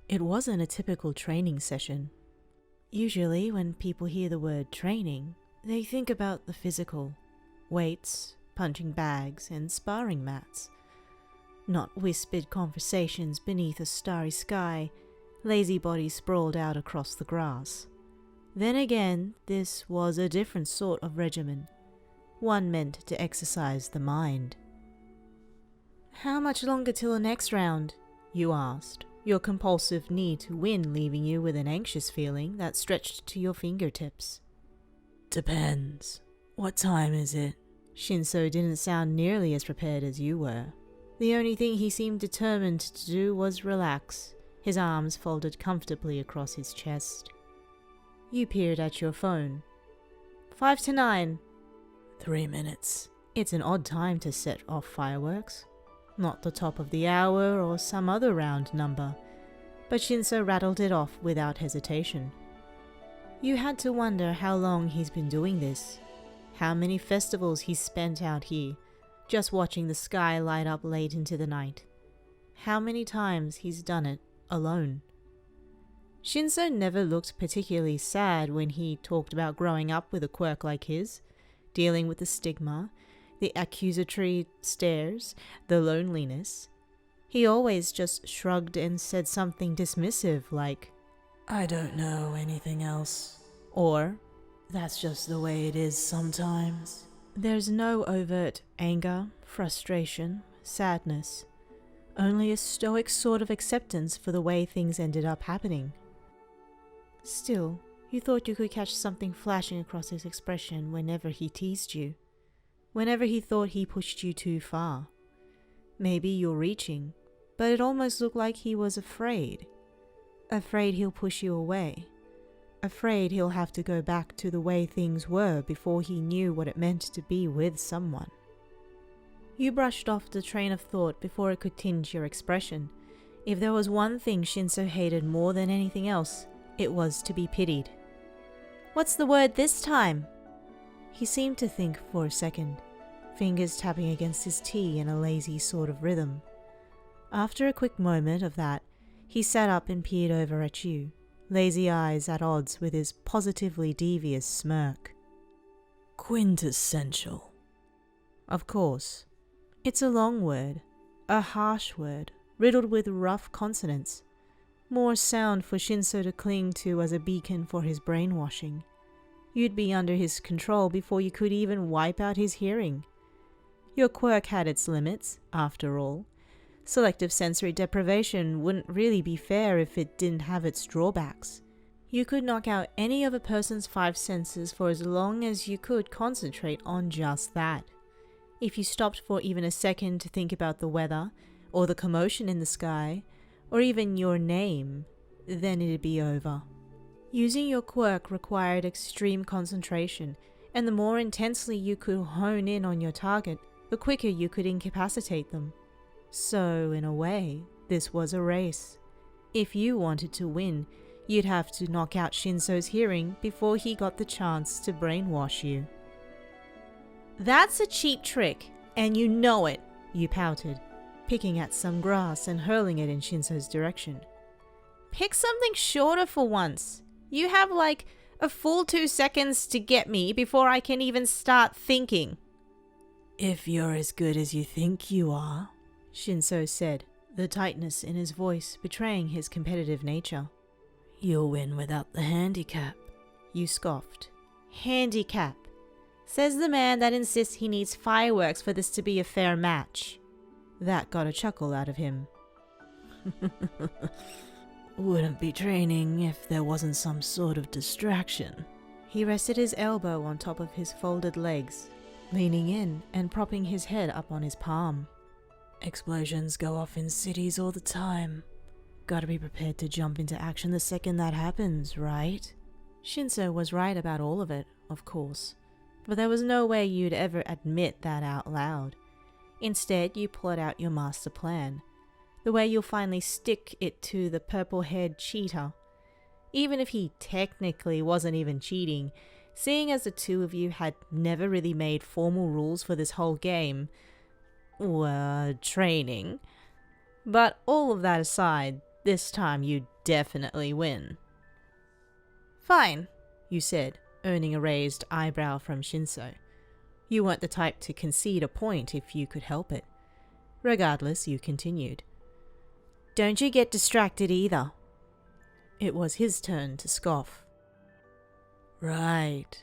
It wasn't a typical training session. Usually, when people hear the word training, they think about the physical, weights, punching bags, and sparring mats. Not whispered conversations beneath a starry sky, lazy bodies sprawled out across the grass. Then again, this was a different sort of regimen, one meant to exercise the mind. "How much longer till the next round?" you asked, your compulsive need to win leaving you with an anxious feeling that stretched to your fingertips. "Depends. What time is it?" Shinso didn't sound nearly as prepared as you were. The only thing he seemed determined to do was relax, his arms folded comfortably across his chest. You peered at your phone. 5 to 9. 3 minutes. It's an odd time to set off fireworks. Not the top of the hour or some other round number, but Shinso rattled it off without hesitation. You had to wonder how long he's been doing this, how many festivals he's spent out here, just watching the sky light up late into the night. How many times he's done it alone. Shinso never looked particularly sad when he talked about growing up with a quirk like his, dealing with the stigma, the accusatory stares, the loneliness. He always just shrugged and said something dismissive like, "I don't know anything else," or, "That's just the way it is sometimes." There's no overt anger, frustration, sadness, only a stoic sort of acceptance for the way things ended up happening. Still, you thought you could catch something flashing across his expression whenever he teased you, whenever he thought he pushed you too far. Maybe you're reaching, but it almost looked like he was afraid. Afraid he'll push you away. Afraid he'll have to go back to the way things were before he knew what it meant to be with someone. You brushed off the train of thought before it could tinge your expression. If there was one thing Shinso hated more than anything else, it was to be pitied. "What's the word this time?" He seemed to think for a second, fingers tapping against his tea in a lazy sort of rhythm. After a quick moment of that, he sat up and peered over at you, lazy eyes at odds with his positively devious smirk. "Quintessential." Of course. It's a long word, a harsh word, riddled with rough consonants. More sound for Shinso to cling to as a beacon for his brainwashing. You'd be under his control before you could even wipe out his hearing. Your quirk had its limits, after all. Selective sensory deprivation wouldn't really be fair if it didn't have its drawbacks. You could knock out any of a person's 5 senses for as long as you could concentrate on just that. If you stopped for even a second to think about the weather, or the commotion in the sky, or even your name, then it'd be over. Using your quirk required extreme concentration, and the more intensely you could hone in on your target, the quicker you could incapacitate them. So, in a way, this was a race. If you wanted to win, you'd have to knock out Shinso's hearing before he got the chance to brainwash you. "That's a cheap trick, and you know it," you pouted, picking at some grass and hurling it in Shinso's direction. "Pick something shorter for once. You have like a full 2 seconds to get me before I can even start thinking." "If you're as good as you think you are," Shinso said, the tightness in his voice betraying his competitive nature. "You'll win without the handicap." You scoffed. "Handicap? Says the man that insists he needs fireworks for this to be a fair match." That got a chuckle out of him. "Wouldn't be training if there wasn't some sort of distraction." He rested his elbow on top of his folded legs, leaning in and propping his head up on his palm. "Explosions go off in cities all the time. Gotta be prepared to jump into action the second that happens, right?" Shinso was right about all of it, of course, but there was no way you'd ever admit that out loud. Instead, you plot out your master plan, the way you'll finally stick it to the purple-haired cheater. Even if he technically wasn't even cheating, seeing as the two of you had never really made formal rules for this whole game, training. But all of that aside, This time you definitely win. Fine, you said, earning a raised eyebrow from Shinso. You weren't the type to concede a point if you could help it. Regardless, you continued. Don't you get distracted either. It was his turn to scoff. Right.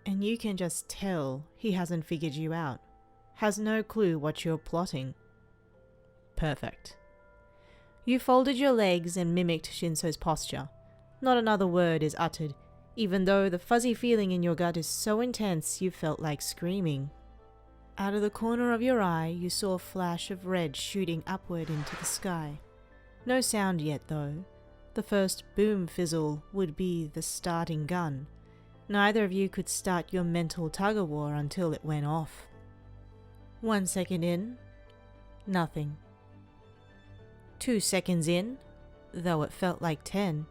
And you can just tell he hasn't figured you out. Has no clue what you're plotting. Perfect. You folded your legs and mimicked Shinso's posture. Not another word is uttered, even though the fuzzy feeling in your gut is so intense you felt like screaming. Out of the corner of your eye, you saw a flash of red shooting upward into the sky. No sound yet, though. The first boom fizzle would be the starting gun. Neither of you could start your mental tug-of-war until it went off. 1 second in, nothing. 2 seconds in, though it felt like 10,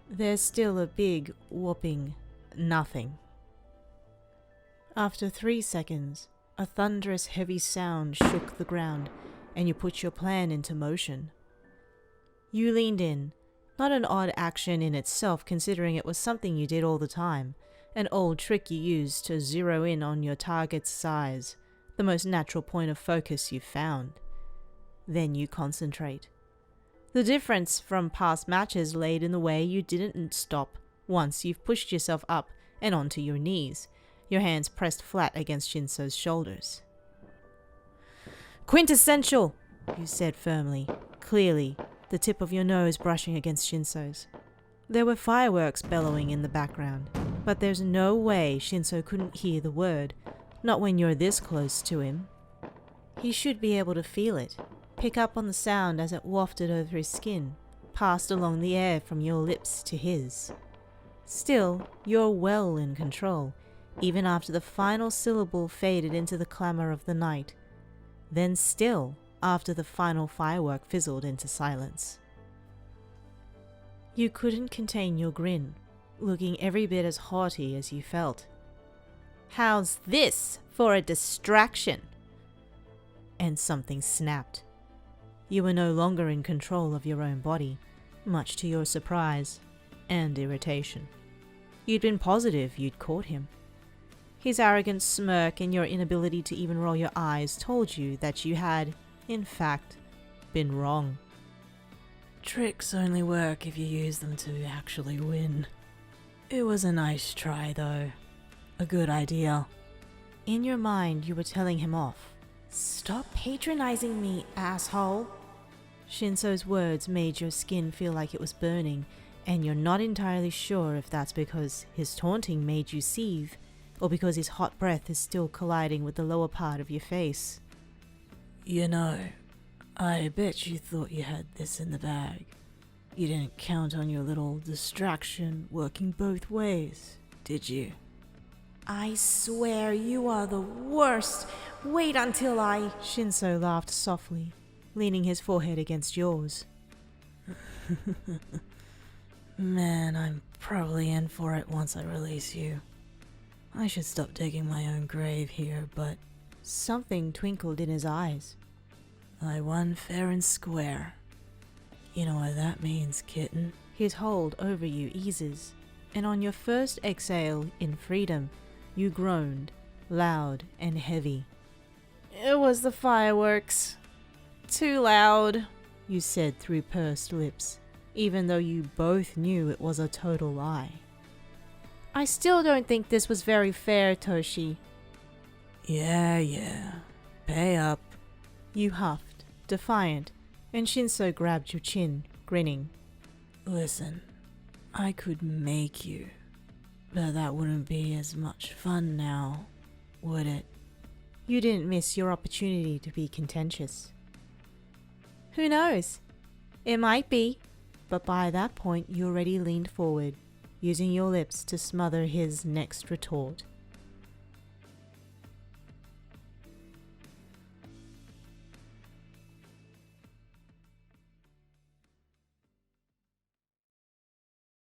there's still a big, whooping nothing. After 3 seconds, a thunderous heavy sound shook the ground, and you put your plan into motion. You leaned in, not an odd action in itself considering it was something you did all the time, an old trick you used to zero in on your target's size, the most natural point of focus you've found. Then you concentrate. The difference from past matches laid in the way you didn't stop once you've pushed yourself up and onto your knees, your hands pressed flat against Shinso's shoulders. Quintessential, you said firmly, clearly, the tip of your nose brushing against Shinso's. There were fireworks bellowing in the background, but there's no way Shinso couldn't hear the word, not when you're this close to him. He should be able to feel it, pick up on the sound as it wafted over his skin, passed along the air from your lips to his. Still, you're well in control, even after the final syllable faded into the clamor of the night. Then still, after the final firework fizzled into silence. You couldn't contain your grin, looking every bit as haughty as you felt. How's this for a distraction? And something snapped. You were no longer in control of your own body, much to your surprise and irritation. You'd been positive you'd caught him. His arrogant smirk and your inability to even roll your eyes told you that you had, in fact, been wrong. Tricks only work if you use them to actually win. It was a nice try, though. A good idea. In your mind, you were telling him off. Stop patronizing me, asshole. Shinso's words made your skin feel like it was burning, and you're not entirely sure if that's because his taunting made you seethe, or because his hot breath is still colliding with the lower part of your face. You know, I bet you thought you had this in the bag. You didn't count on your little distraction working both ways, did you? I swear you are the worst. Wait until I... Shinso laughed softly, leaning his forehead against yours. Man, I'm probably in for it once I release you. I should stop digging my own grave here, but... Something twinkled in his eyes. I won fair and square. You know what that means, kitten? His hold over you eases, and on your first exhale in freedom, you groaned, loud and heavy. It was the fireworks. Too loud, you said through pursed lips, even though you both knew it was a total lie. I still don't think this was very fair, Toshi. Yeah. Pay up. You huffed, defiant, and Shinso grabbed your chin, grinning. Listen, I could make you, but that wouldn't be as much fun now, would it? You didn't miss your opportunity to be contentious. Who knows? It might be, but by that point you already leaned forward, using your lips to smother his next retort.